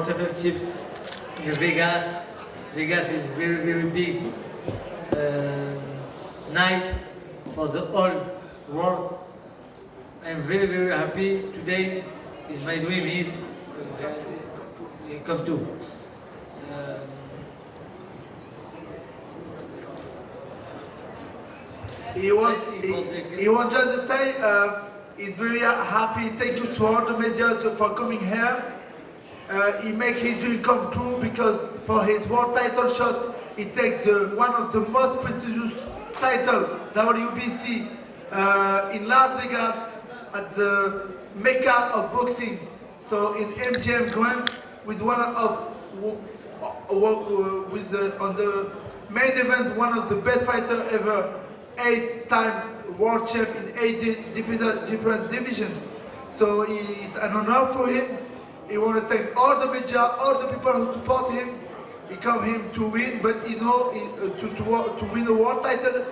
championships in Vegas. Vegas is very, very big night for the whole world. I'm very, very happy. Today is my dream is come true. He wants just to say he's very happy. Thank you to all the media for coming here. He makes his dream come true because for his world title shot, he takes one of the most prestigious titles, WBC, in Las Vegas at the Mecca of boxing. So in MGM Grand, with one of on the main event, one of the best fighters ever, 8-time world champ in 8 different divisions. So it's an honor for him. He wants to thank all the media, all the people who support him. He come him to win, but you know, to win the world title,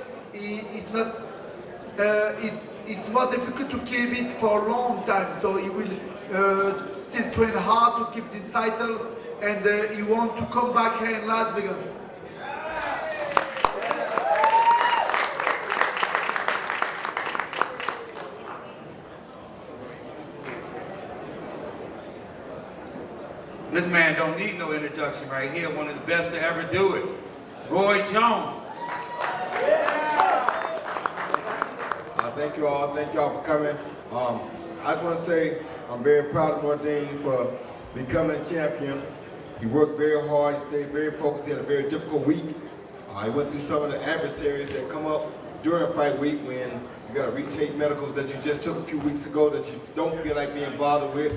it's more difficult to keep it for a long time. So he will still train hard to keep this title, and he wants to come back here in Las Vegas. This man don't need no introduction right here. One of the best to ever do it. Roy Jones. Thank you all for coming. I just want to say I'm very proud of Adrien for becoming champion. He worked very hard, he stayed very focused. He had a very difficult week. He went through some of the adversaries that come up during fight week when you got to retake medicals that you just took a few weeks ago that you don't feel like being bothered with.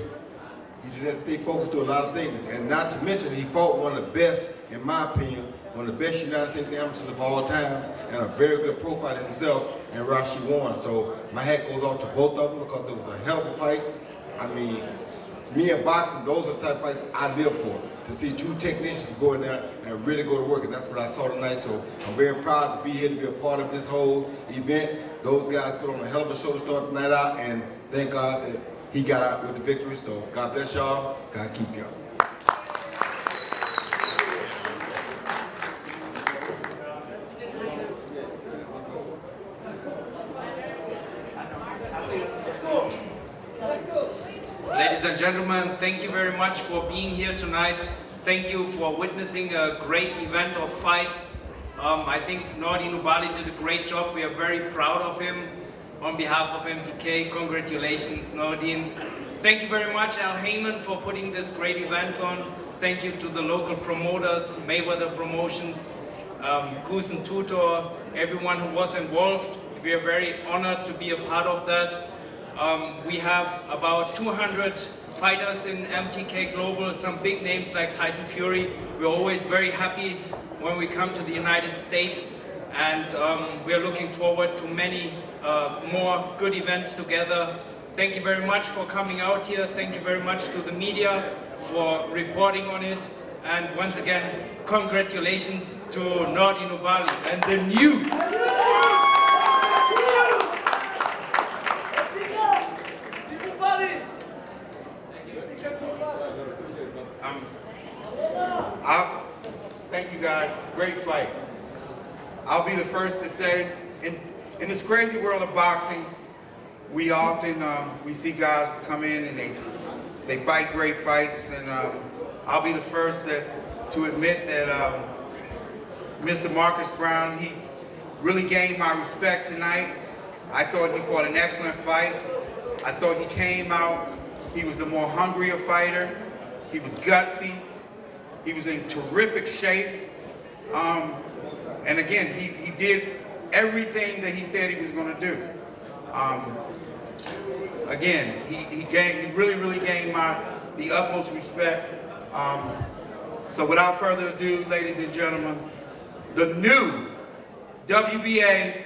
He just has to stay focused to a lot of things. And not to mention, he fought one of the best, in my opinion, one of the best United States amateurs of all times, and a very good profile himself, and Rashi won. So my hat goes off to both of them because it was a hell of a fight. I mean, me and boxing, those are the type of fights I live for. To see two technicians go in there and really go to work, and that's what I saw tonight. So I'm very proud to be here to be a part of this whole event. Those guys put on a hell of a show to start the night out, and thank God that he got out with the victory. So God bless y'all. God keep y'all. Ladies and gentlemen, thank you very much for being here tonight. Thank you for witnessing a great event of fights. I think Nordin Ubali did a great job. We are very proud of him. On behalf of MTK, congratulations, Nordin. Thank you very much, Al Heyman, for putting this great event on. Thank you to the local promoters, Mayweather Promotions, Goose and Tutor, everyone who was involved. We are very honored to be a part of that. We have about 200 fighters in MTK Global, some big names like Tyson Fury. We're always very happy when we come to the United States, and we're looking forward to many more good events together. Thank you very much for coming out here. Thank you very much to the media for reporting on it. And once again, congratulations to Nordin Ubali and the new Thank you guys, great fight. I'll be the first to say, in this crazy world of boxing, we often, we see guys come in and they fight great fights, and I'll be the first to admit that Mr. Marcus Browne, he really gained my respect tonight. I thought he fought an excellent fight. I thought he came out, he was the more hungrier fighter. He was gutsy. He was in terrific shape. And again, he did everything that he said he was going to do. Again, he really gained the utmost respect. So without further ado, ladies and gentlemen, the new WBA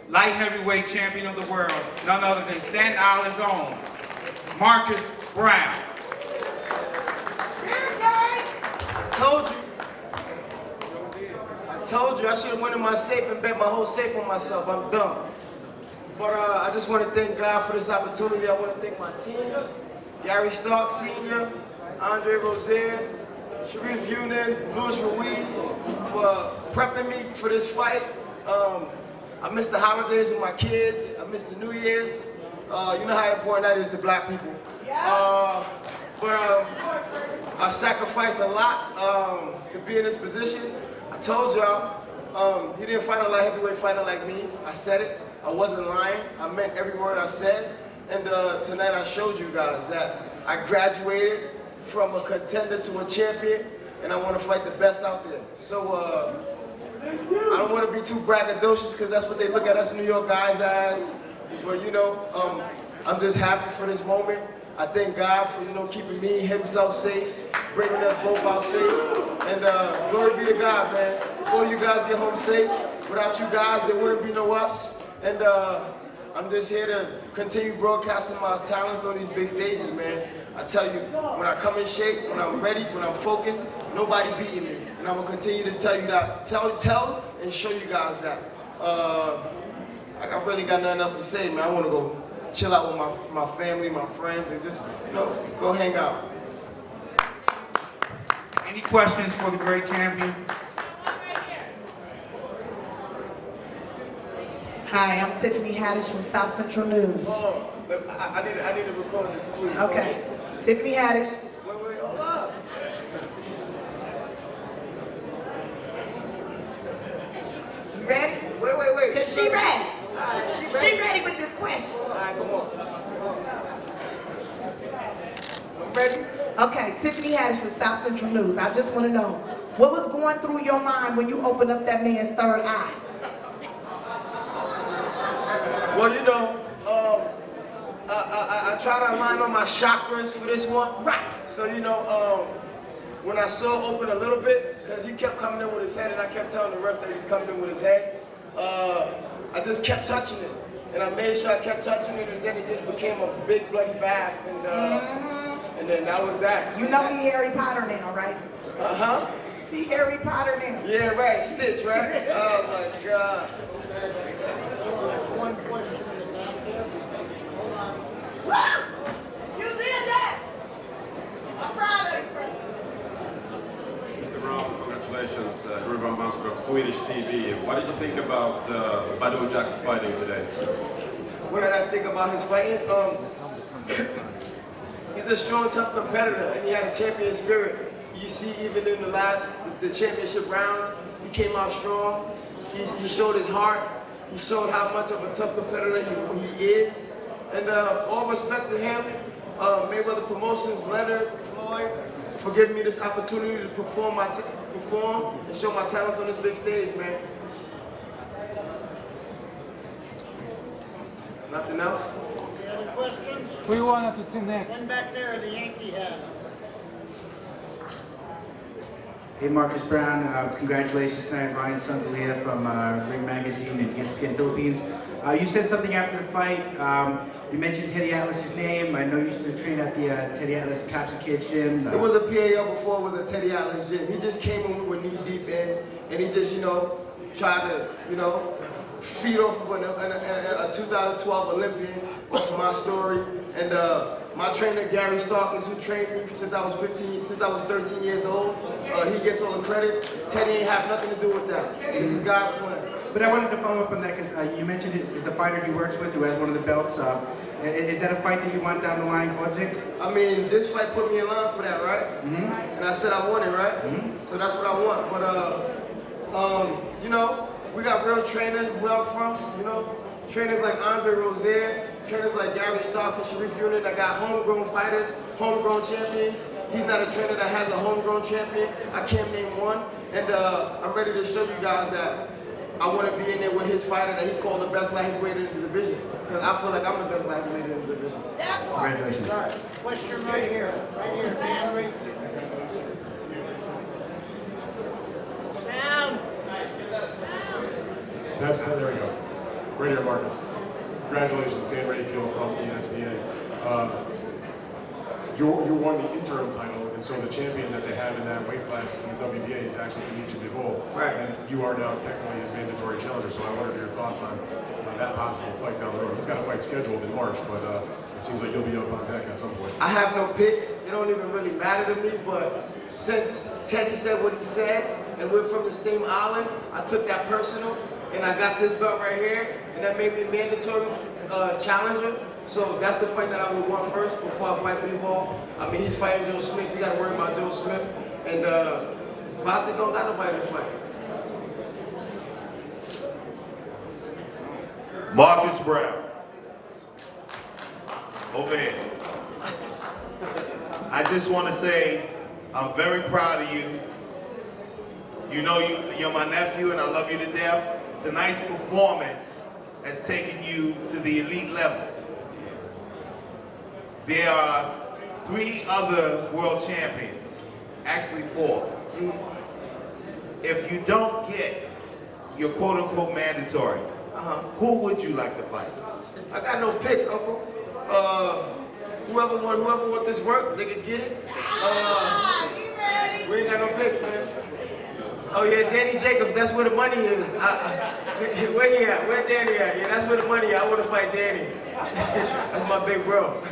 light heavyweight champion of the world, none other than Staten Island's own, Marcus Browne. I told you I should have went in my safe and bet my whole safe on myself. I'm dumb. But I just want to thank God for this opportunity. I want to thank my team, Gary Stark Sr., Adrien Broner, Sharif Yunin, Luis Ruiz for prepping me for this fight. I missed the holidays with my kids. I missed the New Year's. You know how important that is to black people. But I sacrificed a lot to be in this position. I told y'all, he didn't fight a light heavyweight fighter like me. I said it. I wasn't lying. I meant every word I said. And tonight I showed you guys that I graduated from a contender to a champion, and I want to fight the best out there. So I don't want to be too braggadocious because that's what they look at us New York guys as. But you know, I'm just happy for this moment. I thank God for, you know, keeping me, himself safe, bringing us both out safe. And glory be to God, man. All you guys get home safe. Without you guys, there wouldn't be no us. And I'm just here to continue broadcasting my talents on these big stages, man. I tell you, when I come in shape, when I'm ready, when I'm focused, nobody beating me. And I'm gonna continue to tell you that, tell and show you guys that. I really got nothing else to say, man. I wanna go chill out with my family, my friends, and just, you know, go hang out. Any questions for the great champion? Hi, I'm Tiffany Haddish from South Central News. I need to record this, please. Okay. Tiffany Haddish. Wait, hold up. You ready? Wait. Because she ready. Right, She ready with this question. All right, come on. I'm ready. Okay, Tiffany Haddish with South Central News. I just want to know, what was going through your mind when you opened up that man's third eye? Well, you know, I try to align on my chakras for this one. Right. So, you know, when I saw open a little bit, because he kept coming in with his head, and I kept telling the ref that he's coming in with his head, I just kept touching it. And I made sure I kept touching it, and then it just became a big bloody bath. And then that was that. You know he Harry Potter now, right? Uh-huh. He Harry Potter now. Yeah, right, Stitch, right? Oh, my God. You did that! I'm proud of you. Mr. Browne, congratulations, Ruben Manskov, Swedish TV. What did you think about Badou Jack's fighting today? What did I think about his fighting? He's a strong, tough competitor, and he had a champion spirit. You see, even in the championship rounds, he came out strong. He showed his heart. He showed how much of a tough competitor he is. And all respect to him, Mayweather Promotions, Leonard, Floyd, for giving me this opportunity to perform and show my talents on this big stage, man. Nothing else? Any other questions? Who you wanted to see next? One back there, the Yankee hat. Hey Marcus Browne, congratulations tonight, Ryan Santalia from Ring Magazine and ESPN Philippines. You said something after the fight. You mentioned Teddy Atlas's name. I know you used to train at the Teddy Atlas Caps and Kids gym. It was a PAL before it was a Teddy Atlas gym. He just came when we were knee deep in, and he just, you know, tried to, you know, feed off of a 2012 Olympian off of my story. And my trainer Gary Starkins, who trained me since I was 13 years old, he gets all the credit. Teddy ain't have nothing to do with that. This is God's plan. But I wanted to follow up on that because you mentioned the fighter he works with who has one of the belts. Is that a fight that you want down the line, Kodzik? I mean, this fight put me in line for that, right? And I said I want it, right? So that's what I want. But, you know, we got real trainers where I'm from, you know, trainers like Adrien Broner, trainers like Gary Stark and Sharif Yunin that got homegrown fighters, homegrown champions. He's not a trainer that has a homegrown champion. I can't name one. And I'm ready to show you guys that I want to be in there with his fighter that he called the best light heavyweight in the division. Because I feel like I'm the best light heavyweight in the division. Congratulations. All right, question right here, Dan Reed. Sound. There we go. Right here, Marcus. Congratulations, Dan Rayfield from ESPN. You won the interim title, and so the champion that they have in that weight class in the WBA is actually Dimitri Bivol. Right. And you are now technically his mandatory challenger, so I wondered your thoughts on that possible fight down the road. He's got a fight scheduled in March, but it seems like you'll be up on deck at some point. I have no picks. It don't even really matter to me, but since Teddy said what he said, and we're from the same island, I took that personal, and I got this belt right here, and that made me a mandatory challenger. So that's the fight that I would want first before I fight B-Ball. I mean, he's fighting Joe Smith. We got to worry about Joe Smith. And Vasi don't got nobody to fight. Marcus Browne. Over here. I just want to say I'm very proud of you. You know you're my nephew and I love you to death. Tonight's performance has taken you to the elite level. There are 3 other world champions, actually 4. If you don't get your quote-unquote mandatory, who would you like to fight? I got no picks, Uncle. Whoever want this work, they can get it. We ain't got no picks, man. Oh yeah, Danny Jacobs, that's where the money is. Where he at? Where Danny at? Yeah, that's where the money is. I want to fight Danny. That's my big bro.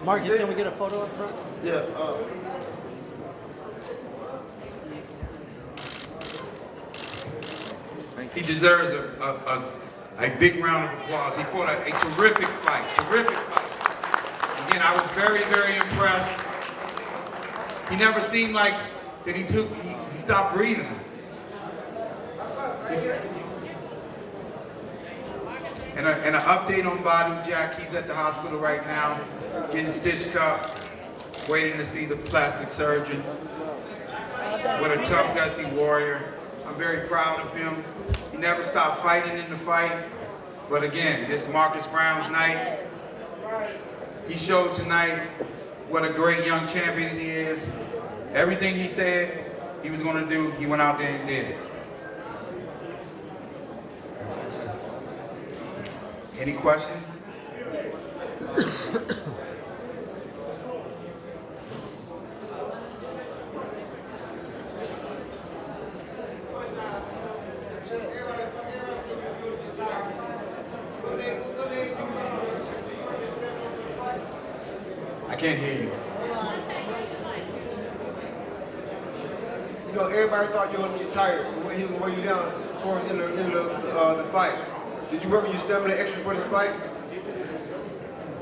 Marcus, can we get a photo up front? Yeah. He deserves a big round of applause. He fought a terrific fight, Again, I was very, very impressed. He never seemed like that he stopped breathing. And an update on Badu Jack. He's at the hospital right now, getting stitched up, waiting to see the plastic surgeon. What a tough, gutsy warrior. I'm very proud of him. He never stopped fighting in the fight. But again, this is Marcus Browne's night. He showed tonight what a great young champion he is. Everything he said he was going to do, he went out there and did it. Any questions? I can't hear you. You know, everybody thought you were going to get tired. He was going to weigh you down towards the end of the fight. Did you work on your stamina extra for this fight?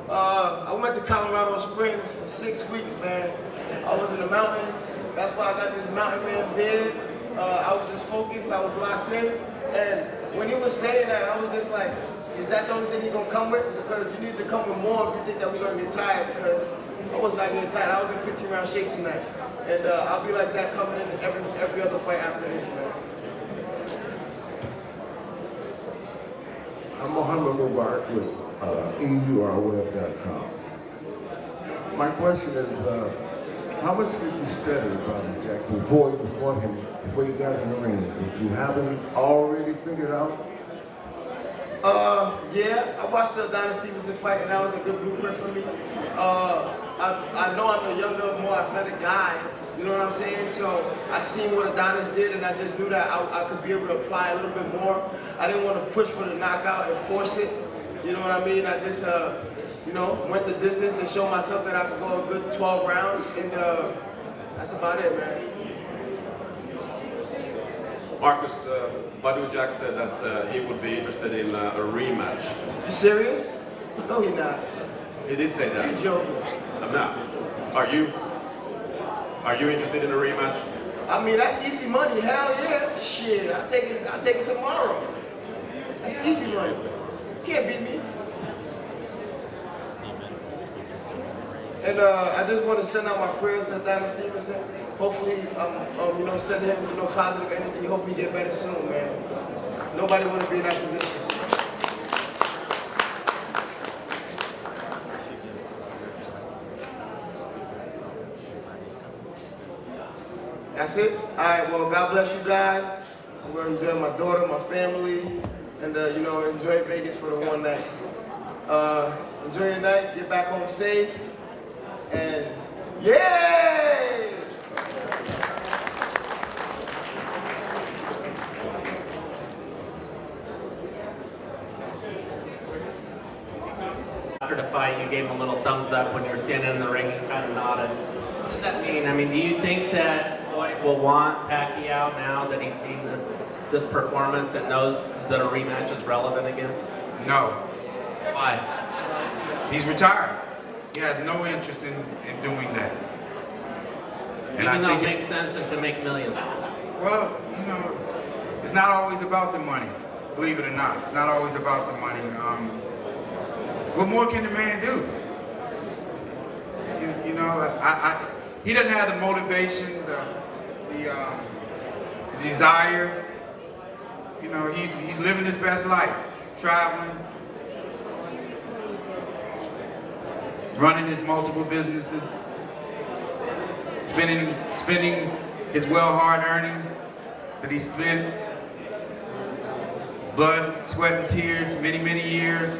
I went to Colorado Springs for 6 weeks, man. I was in the mountains. That's why I got this mountain man beard. I was just focused. I was locked in. And when he was saying that, I was just like, is that the only thing you're going to come with? Because you need to come with more if you think that we're going to get tired. Because I was not getting tired. I was in 15-round shape tonight. And I'll be like that coming in every other fight after this, man. I'm Mohammed Mubarak with EURweb.com. My question is, how much did you study about Jack before you fought him, before you got in the ring? Did you have him already figured out? Yeah, I watched the Adonis Stevenson fight, and that was a good blueprint for me. I know I'm a younger, more athletic guy, you know what I'm saying? So I seen what Adonis did, and I just knew that I could be able to apply a little bit more. I didn't want to push for the knockout and force it, you know what I mean? I just, you know, went the distance and showed myself that I could go a good 12 rounds, and that's about it, man. Marcus, Badu Jack said that he would be interested in a rematch. You serious? No, he's not. He did say that. You're joking. I'm not. Are you? Are you interested in a rematch? I mean, that's easy money. Hell yeah. Shit, I'll take it tomorrow. That's easy money. You can't beat me. And I just want to send out my prayers to Adonis Stevenson. Hopefully, you know, send him, you know, positive energy. Hope he get better soon, man. Nobody want to be in that position. That's it. All right. Well, God bless you guys. I'm going to enjoy my daughter, my family, and you know, enjoy Vegas for the one night. Enjoy your night. Get back home safe. And yay! After the fight, you gave him a little thumbs up when you were standing in the ring and kind of nodded. What does that mean? I mean, do you think that Floyd will want Pacquiao now that he's seen this performance and knows that a rematch is relevant again? No. Why? He's retired. He has no interest in doing that. And Even I though think it makes sense and can make millions. Well, you know, it's not always about the money, believe it or not. It's not always about the money. What more can the man do? You know, he doesn't have the motivation, the desire. You know, he's living his best life, traveling, running his multiple businesses, spending his well-hard earnings that he spent, blood, sweat, and tears, many, many years.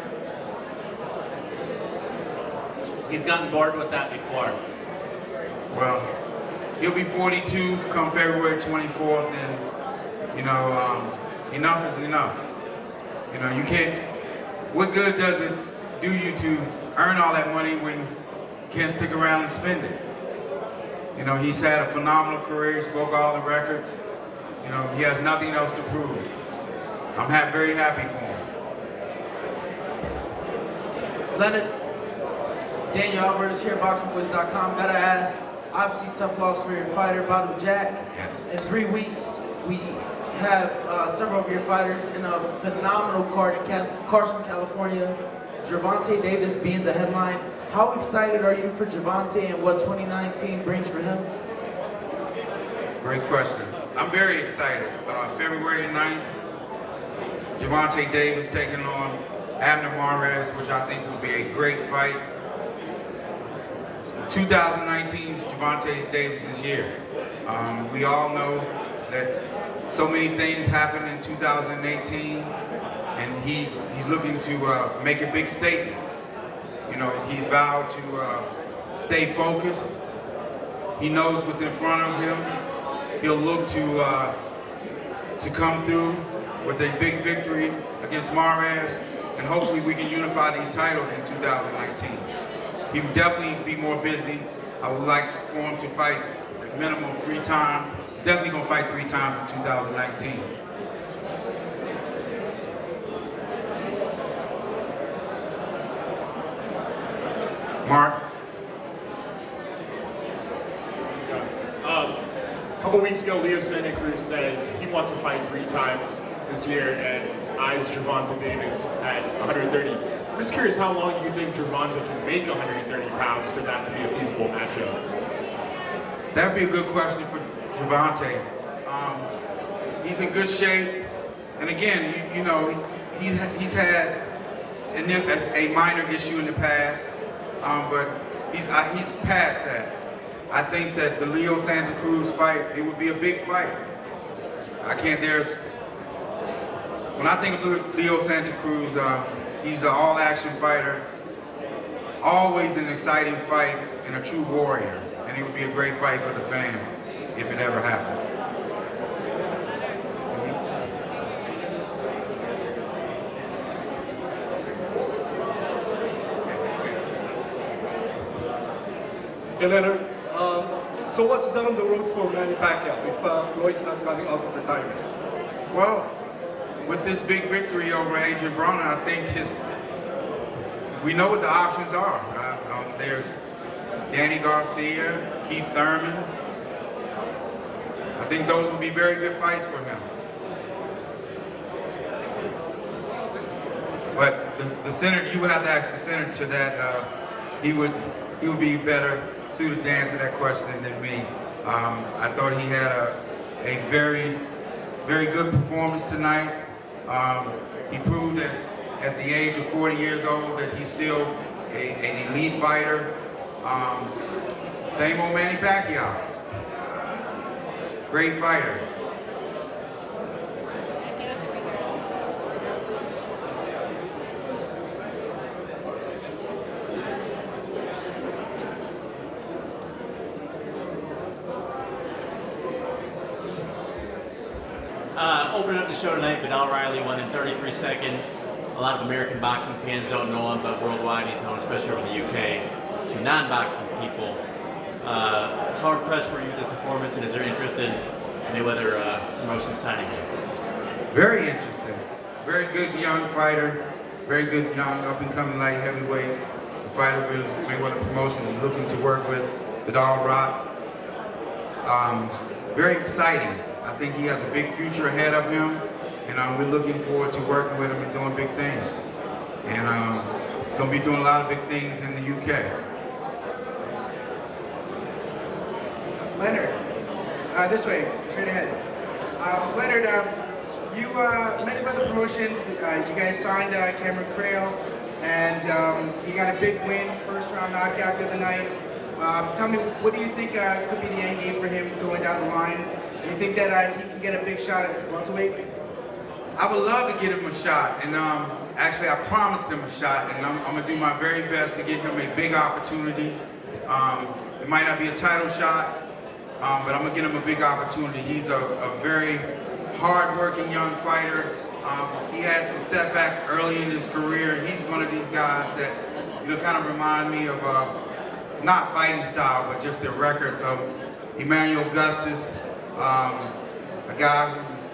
He's gotten bored with that before. Well, he'll be 42 come February 24th, and you know, enough is enough. You know, you can't. What good does it do you to earn all that money when you can't stick around and spend it? You know, he's had a phenomenal career. He's broke all the records. You know, he has nothing else to prove. I'm very happy for him. Leonard, Daniel Alvarez here, BoxingBoys.com. Gotta ask, obviously tough loss for your fighter, Badou Jack. Yes. In 3 weeks, we have several of your fighters in a phenomenal card in Carson, California. Gervonta Davis being the headline. How excited are you for Gervonta and what 2019 brings for him? Great question. I'm very excited. February 9th, Gervonta Davis taking on Abner Mares, which I think will be a great fight. 2019 is Gervonta Davis's year. We all know that so many things happened in 2018, and he's looking to make a big statement. You know, he's vowed to stay focused. He knows what's in front of him. He'll look to come through with a big victory against Mares, and hopefully we can unify these titles in 2019. He will definitely be more busy. I would like for him to fight at minimum 3 times. He's definitely going to fight 3 times in 2019. Mark? A couple weeks ago, Leo Santa Cruz says he wants to fight 3 times this year and eyes Gervonta Davis at 130. I'm just curious, how long do you think Gervonta can make 130 pounds for that to be a feasible matchup? That'd be a good question for Gervonta. He's in good shape, and again, you know, he's had a minor issue in the past, but he's past that. I think that the Leo Santa Cruz fight, it would be a big fight. When I think of Leo Santa Cruz, he's an all-action fighter, always an exciting fight, and a true warrior. And it would be a great fight for the fans if it ever happens. Hey Leonard, so what's down the road for Manny Pacquiao if Floyd's not coming out of retirement? Well, with this big victory over Adrien Broner, I think we know what the options are. There's Danny Garcia, Keith Thurman. I think those would be very good fights for him. But the senator, you would have to ask the senator that he would be better suited to answer that question than me. I thought he had a very, very good performance tonight. He proved that at the age of 40 years old that he's still an elite fighter. Same old Manny Pacquiao. Great fighter. Opening up the show tonight, Vidal Riley won in 33 seconds. A lot of American boxing fans don't know him, but worldwide he's known as especially from the UK, to non-boxing people. How impressed were you with this performance, and is there interest in Mayweather promotion signing him? Very interesting. Very good young fighter. Very good young up-and-coming light heavyweight. The fighter with Mayweather Promotions is looking to work with All Rock. Very exciting. I think he has a big future ahead of him, and we're looking forward to working with him and doing big things. And going to be doing a lot of big things in the UK. Leonard, this way, straight ahead. Leonard, you Mayweather Promotions, you guys signed Cameron Crale, and he got a big win, first round knockout the other night. Tell me, what do you think could be the end game for him going down the line? Do you think that he can get a big shot at welterweight? I would love to get him a shot, and actually I promised him a shot, and I'm going to do my very best to get him a big opportunity. It might not be a title shot, but I'm going to get him a big opportunity. He's a very hard-working young fighter. He had some setbacks early in his career, and he's one of these guys that kind of remind me of not fighting style, but just the records of Emmanuel Augustus, a guy who's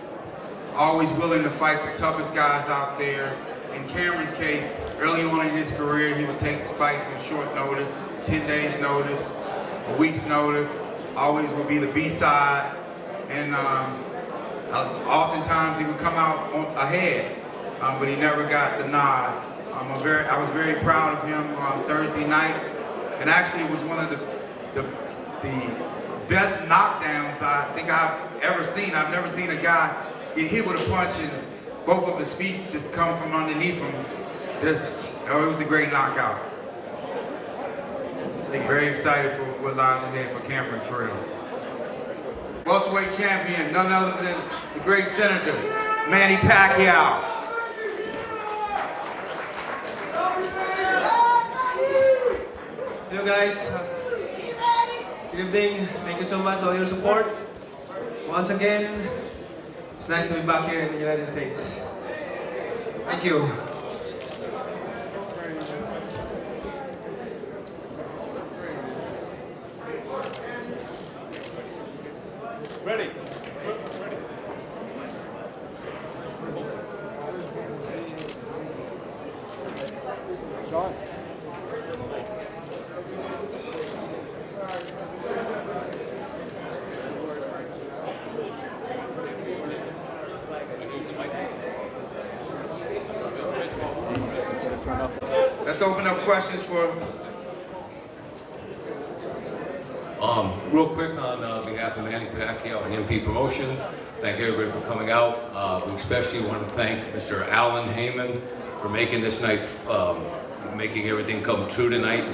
always willing to fight the toughest guys out there. In Cameron's case, early on in his career, he would take fights on short notice, 10 days notice, a week's notice, always would be the B-side, and oftentimes he would come out ahead, but he never got the nod. I was very proud of him on Thursday night, and actually it was one of the best knockdowns I think I've ever seen. I've never seen a guy get hit with a punch and both of his feet just come from underneath him. It was a great knockout. Very excited for what lies ahead for Cameron Crale. Welterweight champion, none other than the great Senator, Manny Pacquiao. Hello guys, good evening, thank you so much for all your support. Once again, it's nice to be back here in the United States. Thank you. Ready. Sean. Let's open up questions for. Real quick on behalf of Manny Pacquiao and MP Promotions, thank everybody for coming out. We especially want to thank Mr. Alan Heyman for making this night, making everything come true tonight.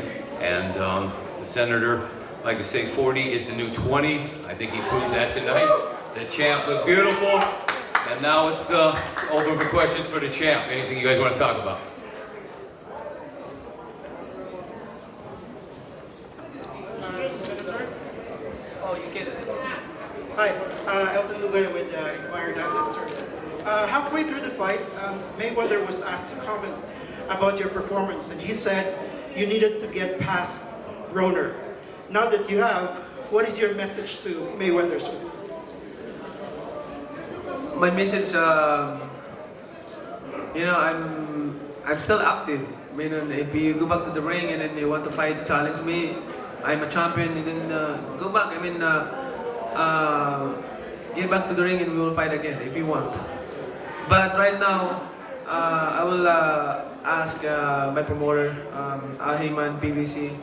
And the Senator, I'd like to say 40 is the new 20. I think he proved that tonight. The champ looked beautiful. And now it's open for questions for the champ. Anything you guys want to talk about? Hi, Elton Lugay with Inquirer.net, sir. Halfway through the fight, Mayweather was asked to comment about your performance, and he said you needed to get past Broner. Now that you have, what is your message to Mayweather, sir? My message, I'm still active. I mean, if you go back to the ring and then you want to fight, challenge me, I'm a champion, and then go back. I mean, get back to the ring and we will fight again if you want. But right now, I will ask my promoter, Al Heyman, PBC,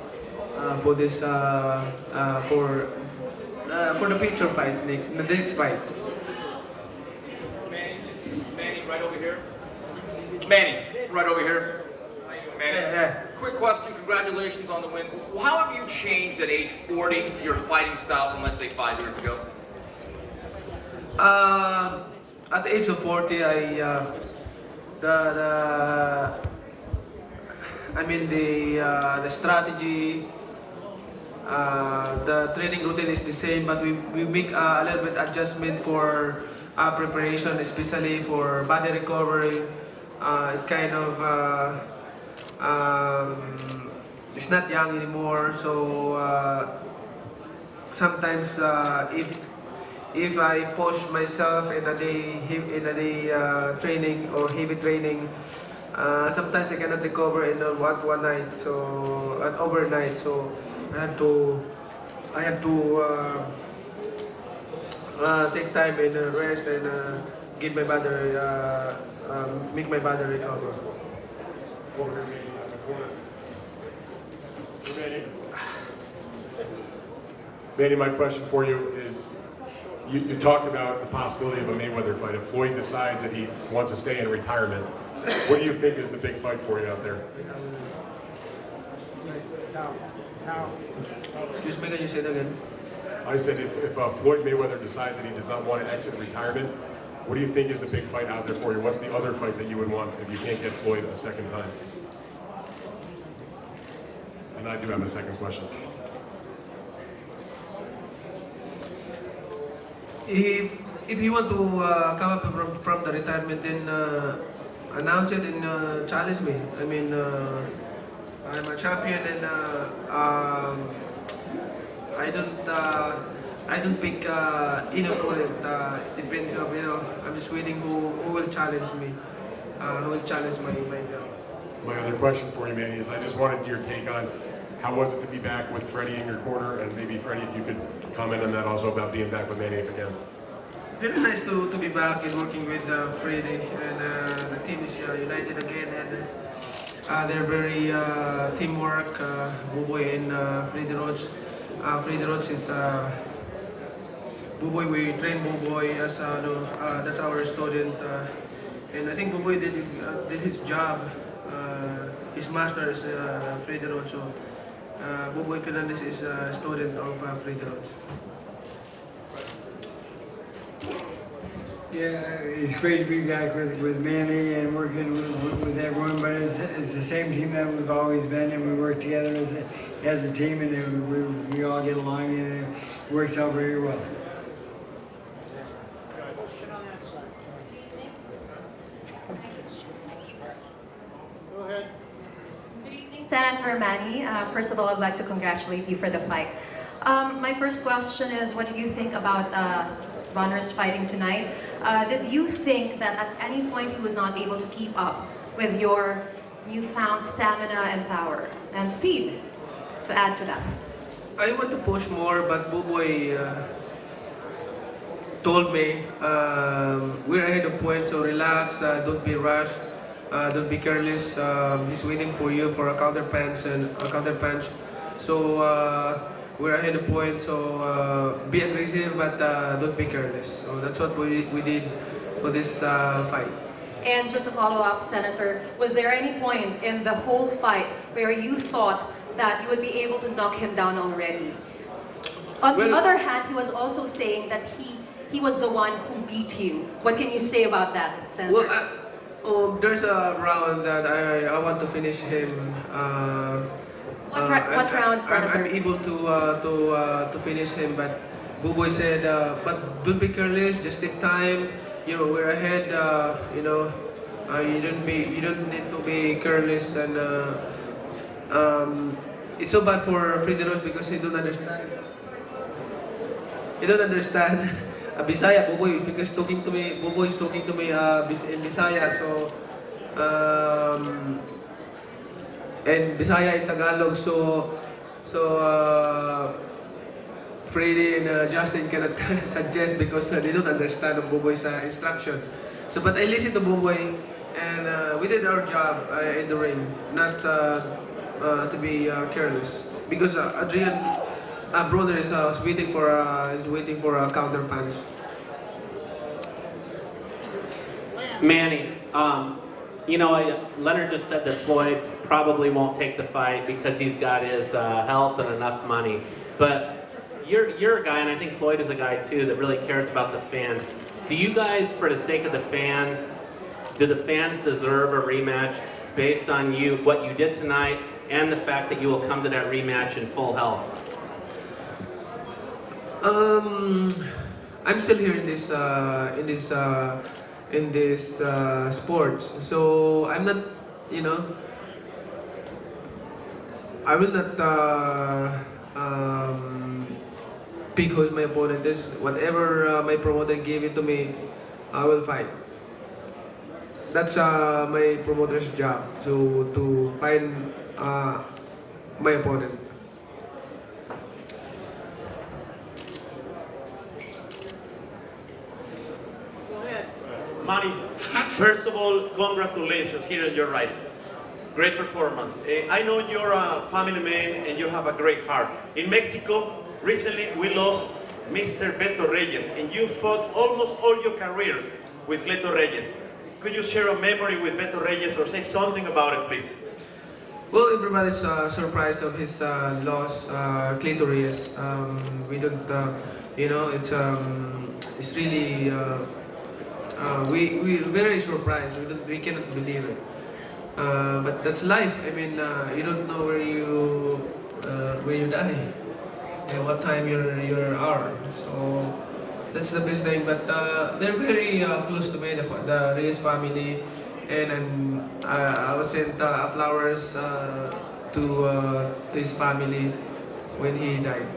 for this for the future fights, the next fight. Manny, right over here. Manny, right over here. Manny, quick question, congratulations on the win. How have you changed at age 40, your fighting style from, let's say, 5 years ago? At the age of 40, the strategy, the training routine is the same, but we make a little bit adjustment for preparation, especially for body recovery. It kind of he's not young anymore. So sometimes if I push myself in a day training or heavy training, sometimes I cannot recover in one night, so overnight. So I have to take time and rest and give my body make my body recover. Over here, Manny, on the corner. Manny, my question for you is, you talked about the possibility of a Mayweather fight. If Floyd decides that he wants to stay in retirement, what do you think is the big fight for you out there? Excuse me, can you say that again? I said if Floyd Mayweather decides that he does not want to exit retirement, what do you think is the big fight out there for you? What's the other fight that you would want if you can't get Floyd a second time? And I do have a second question. If you want to come up from the retirement, then announce it and challenge me. I mean, I'm a champion, and I don't pick any opponent. It depends on, I'm just waiting who will challenge me, who will challenge my My other question for you, Manny, is I just wanted your take on how was it to be back with Freddie in your corner, and maybe Freddie, if you could comment on that also about being back with Manny again. Very nice to be back and working with Freddie, and the team is united again, and they're very teamwork. Buboy and Freddie Roach. Freddie Roach is Buboy. We train Buboy as that's our student, and I think Buboy did his job. His master is Freddie Roach. So Buboy Fernandez is a student of Freddie Roach. Yeah, it's great to be back with Manny and working with everyone, but it's the same team that we've always been, and we work together as a team, and we all get along, and it works out very well. Go ahead. Good evening, Senator Manny. First of all, I'd like to congratulate you for the fight. My first question is, what did you think about Broner's fighting tonight? Did you think that at any point he was not able to keep up with your newfound stamina and power and speed, to add to that? I want to push more, but Buboy told me we're ahead of points, so relax, don't be rushed, don't be careless. He's waiting for you for a counter punch and a counter punch. So we're ahead of points, so be aggressive, but don't be careless. So that's what we did for this fight. And just a follow-up, Senator, was there any point in the whole fight where you thought that you would be able to knock him down already? On the other hand, he was also saying that he was the one who beat you. What can you say about that, Senator? Well, there's a round that I want to finish him. What round, Senator? I'm able to finish him, but Buboy said, but don't be careless, just take time. You know, we're ahead. You know, you don't need to be careless, and it's so bad for Freddie Roach because he don't understand. He don't understand Bisaya, Buboy, because Buboy is talking to me in Bisaya, so and Bisaya in Tagalog, so Freddie and Justin cannot suggest because they don't understand Buboy's instruction. So, but I listened to Buboy, and we did our job in the ring, not to be careless, because Adrien Broner is waiting for a counter punch. Manny, you know, Leonard just said that Floyd probably won't take the fight because he's got his health and enough money. But you're a guy, and I think Floyd is a guy too, that really cares about the fans. Do you guys, for the sake of the fans, do the fans deserve a rematch based on what you did tonight and the fact that you will come to that rematch in full health? I'm still here in this sports, so I'm not, you know, I will not pick who's my opponent is. Whatever my promoter gave it to me, I will fight. That's my promoter's job to find my opponent. Manny, first of all, congratulations here on your right. Great performance. I know you're a family man and you have a great heart. In Mexico, recently we lost Mr. Beto Reyes, and you fought almost all your career with Beto Reyes. Could you share a memory with Beto Reyes or say something about it, please? Well, everybody's surprised of his loss, clitoris. We don't, you know, it's really, we're very surprised. We cannot believe it. But that's life. I mean, you don't know where you die and what time your hour. So that's the best thing. But they're very close to me, the Reyes family, and I was sent flowers to his family when he died.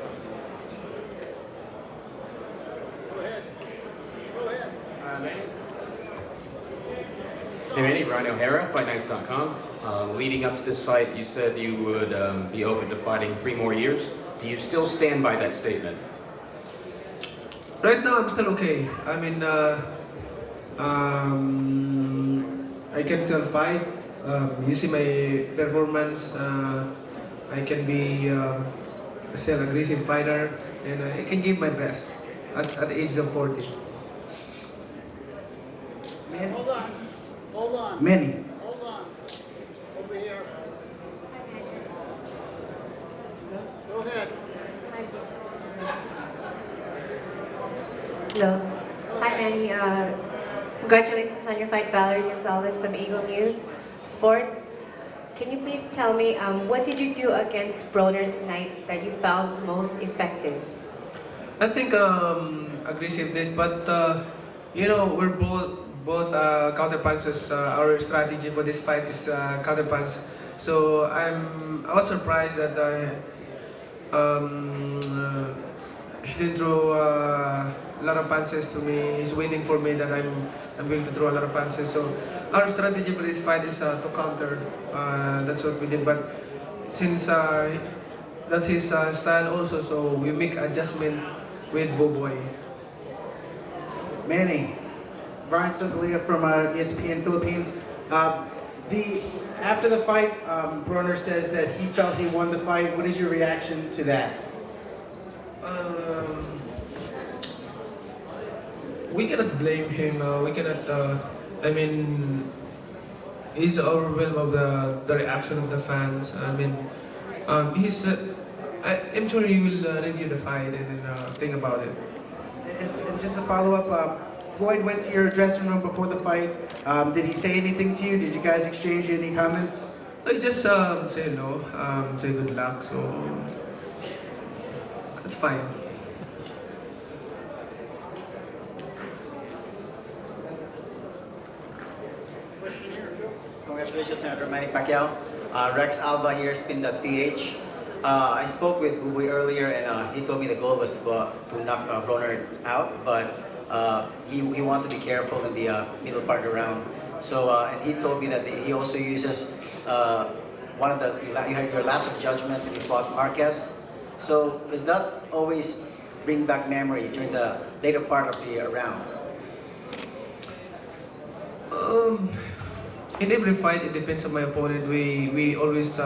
Hey Manny, Ryan O'Hara, FightNights.com. Leading up to this fight, you said you would be open to fighting 3 more years. Do you still stand by that statement? Right now, I'm still okay. I mean, I can still fight. You see my performance. I can be still an aggressive fighter, and I can give my best at the age of 40. Man, hold on. Hold on. Manny. Hold on. Over here. Go ahead. Hello. Hi, Manny. Congratulations on your fight, Valerie Gonzalez from Eagle News Sports. Can you please tell me what did you do against Broner tonight that you found most effective? I think aggressiveness, but you know, we're both counter punches. Our strategy for this fight is counter punch. So I was surprised that he didn't throw a lot of punches to me. He's waiting for me that I'm going to throw a lot of punches. So our strategy for this fight is to counter. That's what we did. But since that's his style also, so we make adjustment with Boboy. Manny, Brian Santalia from ESPN Philippines. After the fight, Broner says that he felt he won the fight. What is your reaction to that? We cannot blame him. We cannot. I mean, he's overwhelmed of the reaction of the fans. I mean, I'm sure he will review the fight and think about it. And just a follow-up. Floyd went to your dressing room before the fight. Did he say anything to you? Did you guys exchange any comments? I just say hello, say good luck. So it's fine. Congratulations, Senator Manny Pacquiao. Rex Alba here, Spin.ph. I spoke with Buboy earlier, and he told me the goal was to knock Broner out, but he wants to be careful in the middle part of the round. So, and he told me that he also uses one of your lapse of judgment when you fought Marquez. So, does that always bring back memory during the later part of the round? In every fight, it depends on my opponent. We always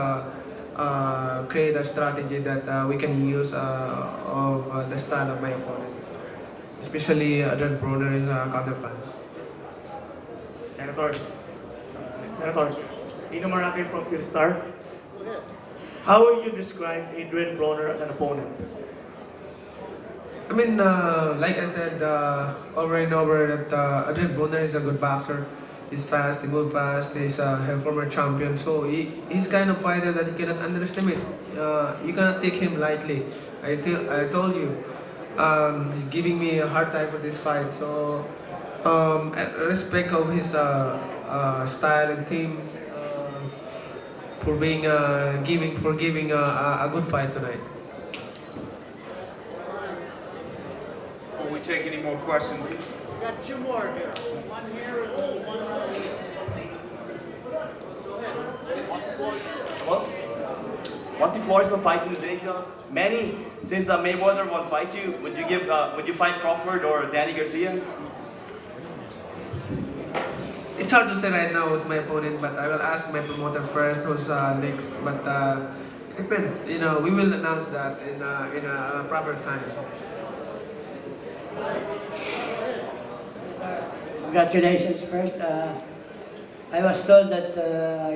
create a strategy that we can use of the style of my opponent. Especially Adrien Broner is a counter punch. Senator, Ino Marami from Philstar. How would you describe Adrien Broner as an opponent? I mean, like I said over and over, that Adrien Broner is a good boxer. He's fast, he moves fast, he's a former champion. So he's kind of fighter that you cannot underestimate. You cannot take him lightly. I told you. He's giving me a hard time for this fight. So, respect of his style and team, for being giving a good fight tonight. Before we take any more questions, We got two more here. One here and one here. Go ahead. Hello? Monty Flores will fight you today, John. Manny, since Mayweather won't fight you, would you fight Crawford or Danny Garcia? It's hard to say right now who's my opponent, but I will ask my promoter first who's next. But it depends. You know, we will announce that in a proper time. Congratulations first. I was told that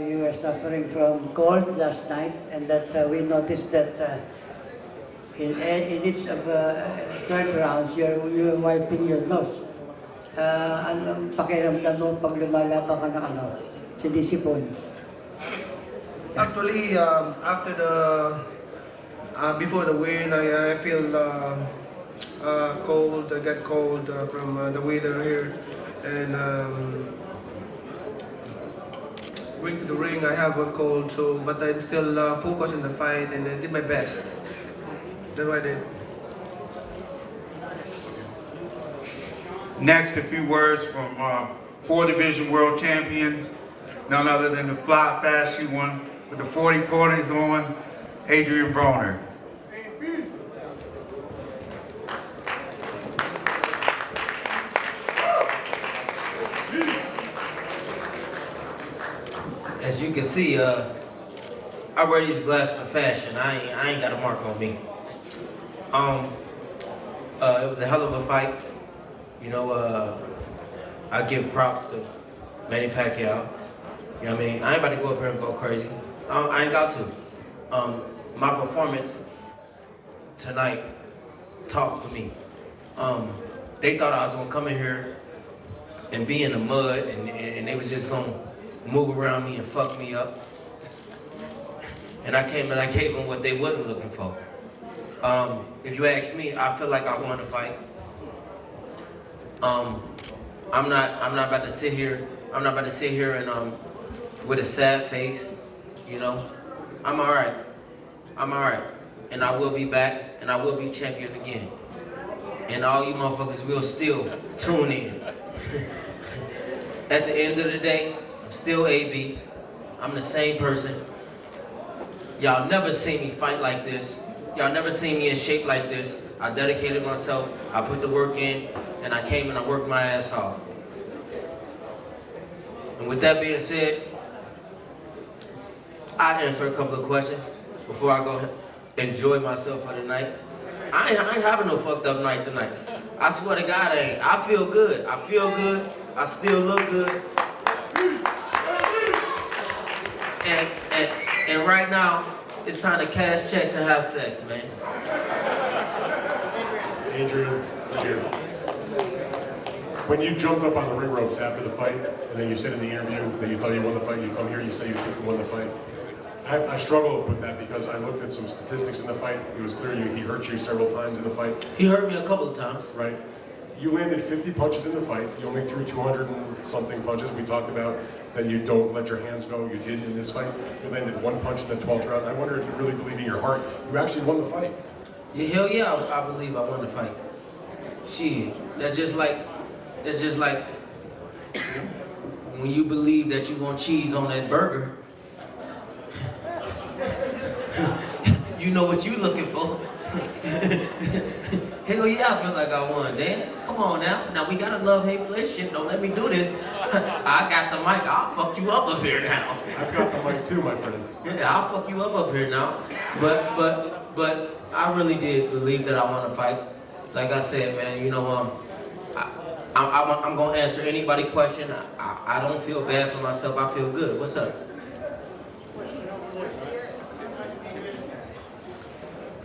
you were suffering from cold last night, and that we noticed that in each of 12 rounds, you're wiping your nose. Anong pakiramdam mo pag lumalaban ka ng sinisipon? Actually, after before the win, I feel cold. I get cold from the weather here, and going to the ring, I have a cold. So, but I'm still focused on the fight, and I did my best. That's what I did. next, a few words from 4-division world champion, none other than the fly fashion one with the 40 pointers on, Adrien Broner. As you can see, I wear these glasses for fashion. I ain't got a mark on me. It was a hell of a fight. You know, I give props to Manny Pacquiao. You know what I mean? I ain't about to go up here and go crazy. I ain't got to. My performance tonight talked for me. They thought I was gonna come in here and be in the mud, and they was just gonna move around me and fuck me up. And I came and I gave them what they wasn't looking for. If you ask me, I feel like I won the fight. I'm not about to sit here. I'm not about to sit here and with a sad face. You know, I'm all right. I'm all right, and I will be back, and I will be champion again. And all you motherfuckers will still tune in. At the end of the day, I'm still AB. I'm the same person. Y'all never seen me fight like this. Y'all never seen me in shape like this. I dedicated myself, I put the work in, and I came and I worked my ass off. And with that being said, I'll answer a couple of questions before I go enjoy myself for the night. I ain't having no fucked up night tonight. I swear to God I ain't. I feel good. I feel good. I still look good. And right now, it's time to cash checks and have sex, man. Adrien, when you jumped up on the ring ropes after the fight, and then you said in the interview that you thought you won the fight, you come here, you say you think you won the fight. I struggle with that because I looked at some statistics in the fight. It was clear he hurt you several times in the fight. He hurt me a couple of times. Right. You landed 50 punches in the fight. You only threw 200 and something punches. We talked about that you don't let your hands go. You did in this fight. You landed one punch in the 12th round. I wonder if you really believe in your heart you actually won the fight. Yeah, hell yeah, I believe I won the fight. Shit, that's just like when you believe that you want cheese on that burger. You know what you looking for. Hell yeah, I feel like I won, Dan. Come on now. Now we got a love-hate relationship. Don't let me do this. I got the mic. I'll fuck you up here now. I've got the mic too, my friend. Yeah, I'll fuck you up here now. But I really did believe that I won the fight. Like I said, man, you know, I'm gonna answer anybody question. I don't feel bad for myself. I feel good. What's up?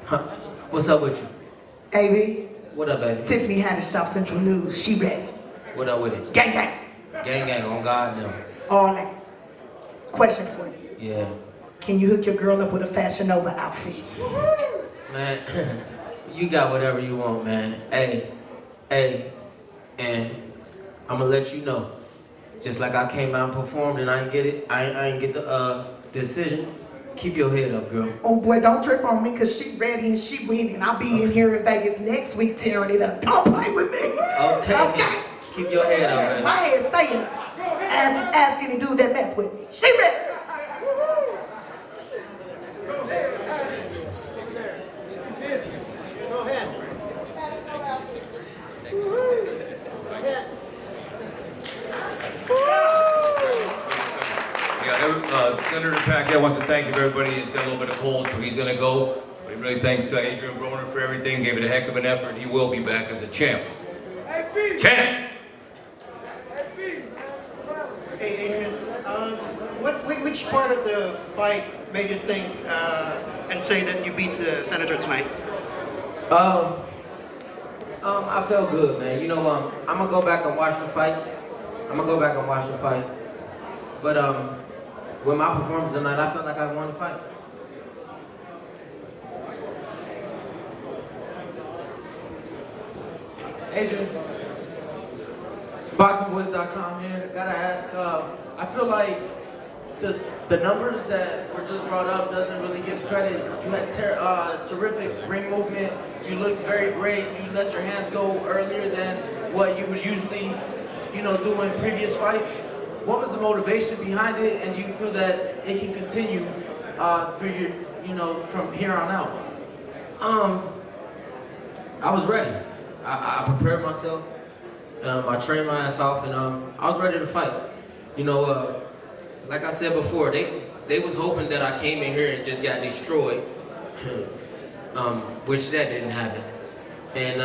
Huh? What's up with you? AB. What up, baby? Tiffany had South Central News. She ready. What up with it? Gang, gang. Gang, gang, on God, no. All that. Question for you. Yeah. Can you hook your girl up with a Fashion Nova outfit? Man, you got whatever you want, man. Hey, and I'm gonna let you know. Just like I came out and performed and I ain't get it, I ain't get the decision. Keep your head up, girl. Oh boy, don't trip on me, cause she ready and she winning. I'll be in here in Vegas next week tearing it up. Don't play with me. Okay. Keep your head up, man. My head stay up. Ask any dude that mess with me. She ready. Go ahead. Senator Pacquiao wants to thank everybody. He's got a little bit of cold, so he's going to go. But he really thanks Adrien Broner for everything. Gave it a heck of an effort. He will be back as a champ. Champ! Hey, Adrien, which part of the fight made you think and say that you beat the senator tonight? I felt good, man. You know, I'm gonna go back and watch the fight. But with my performance tonight, I felt like I won the fight. Adrien, BoxingBoys.com here. Gotta ask, I feel like just the numbers that were just brought up doesn't really give credit. You had terrific ring movement. You looked very great. You let your hands go earlier than what you would usually, do in previous fights. What was the motivation behind it, and do you feel that it can continue through your, from here on out? I was ready. I prepared myself. I trained my ass off, and I was ready to fight. Like I said before, they was hoping that I came in here and just got destroyed, which that didn't happen. And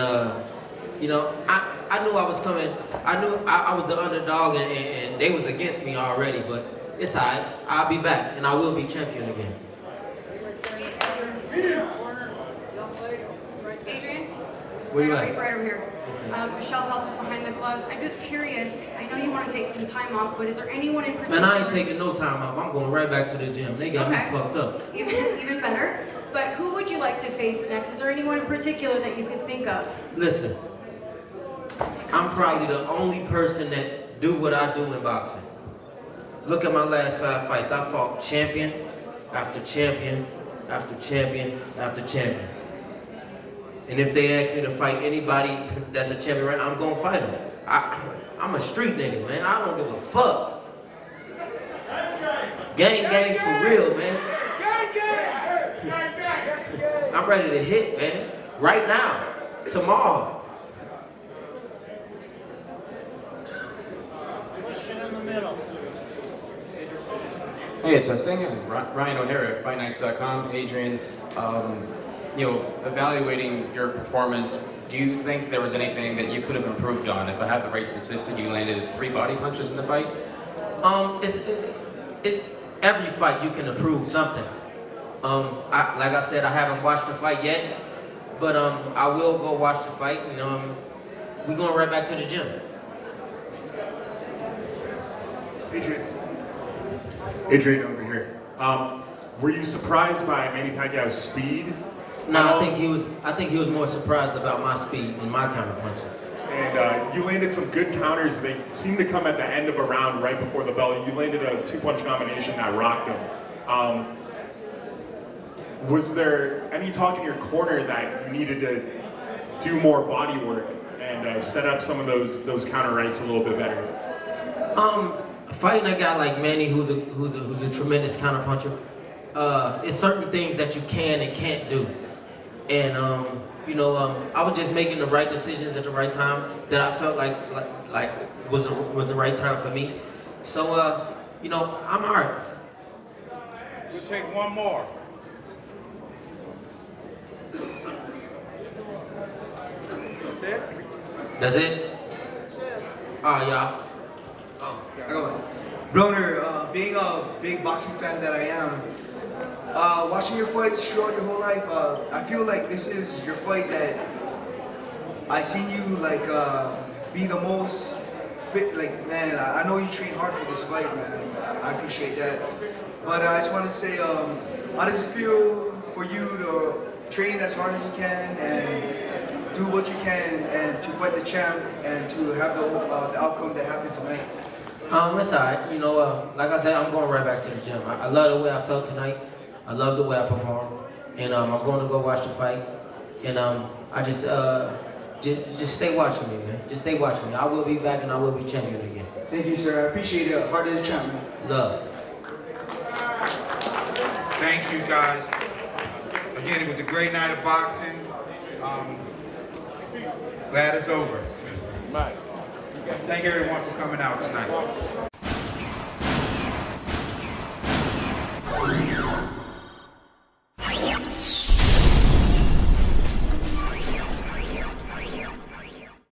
I knew I was coming. I knew I was the underdog, and they was against me already. But it's alright. I'll be back, and I will be champion again. Adrien? Where you at? Right over here. Michelle Phelps behind the gloves. I'm just curious. I know you want to take some time off, but is there anyone in particular? Man, I ain't taking no time off. I'm going right back to the gym. They got me fucked up. Even better. But who would you like to face next? Is there anyone in particular that you can think of? Listen, I'm probably the only person that do what I do in boxing. Look at my last 5 fights. I fought champion after champion after champion after champion. And if they ask me to fight anybody that's a champion right now, I'm gonna fight them. I'm a street nigga, man. I don't give a fuck. Gang for real, man. I'm ready to hit, man. Right now. Tomorrow. Question in the middle. Hey, it's Sting. Ryan O'Hara at FightNights.com. Adrien, evaluating your performance, do you think there was anything that you could have improved on? If I have the right statistic, you landed 3 body punches in the fight? Every fight you can improve something. Like I said, I haven't watched the fight yet, but I will go watch the fight, and we're going right back to the gym. Adrien over here. Were you surprised by Manny Pacquiao's speed? No, I think he was more surprised about my speed and my counter punches. And you landed some good counters. They seemed to come at the end of a round right before the bell. You landed a 2-punch combination that rocked him. Was there any talk in your corner that you needed to do more body work and set up some of those counter rights a little bit better? Fighting a guy like Manny, who's a tremendous counter puncher, it's certain things that you can and can't do. And I was just making the right decisions at the right time that I felt like was the right time for me. So I'm alright. We'll take one more. That's it? That's it? Yeah. Broner, being a big boxing fan that I am, watching your fights throughout your whole life, I feel like this is your fight that I seen you be the most fit. Like, man, I know you train hard for this fight, man. I appreciate that. But I just want to say, how does it feel for you to train as hard as you can and do what you can and to fight the champ and to have the outcome that happened tonight? It's alright. You know, like I said, I'm going right back to the gym. I love the way I felt tonight. I love the way I performed. And I'm going to go watch the fight. And I just stay watching me, man. Just stay watching me. I will be back and I will be champion again. Thank you, sir. I appreciate it. Heart of the champion. Love. Thank you, guys. Again, it was a great night of boxing. Glad it's over. Thank everyone for coming out tonight.